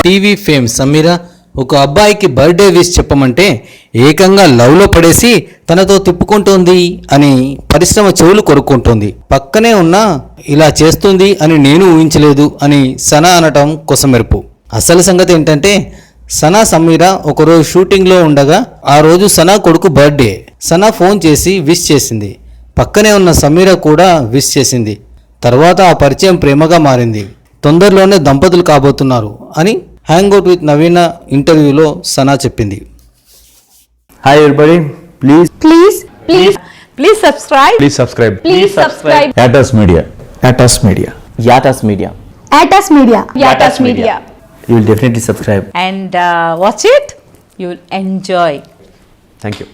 TV fame Sameera ఒక అబ్బాయికి birthday wish చెప్పమంటే ఏకంగా లవ్లో పడేసి తనతో తిప్పుకుంటోంది అని పరిశ్రమ చెవులు కొరుక్కుంటోంది. పక్కనే ఉన్నా ఇలా చేస్తుంది అని నేను ఊహించలేదు అని సనా అనటం కొసమెరుపు. అసలు సంగతి ఏంటంటే సనా సమీర ఒకరోజు షూటింగ్లో ఉండగా ఆ రోజు సనా కొడుకు బర్త్డే. సనా ఫోన్ చేసి విష్ చేసింది. పక్కనే ఉన్న సమీర కూడా విష్ చేసింది. తర్వాత ఆ పరిచయం ప్రేమగా మారింది. తొందరలోనే దంపతులు కాబోతున్నారు అని హ్యాంగ్అవుట్ విత్ నవీన ఇంటర్వ్యూలో సనా చెప్పింది. Hi everybody, Please subscribe. Please subscribe. Yatas Media. Yatas Media. Atas Media. You will definitely subscribe. And watch it. You will enjoy. Thank you.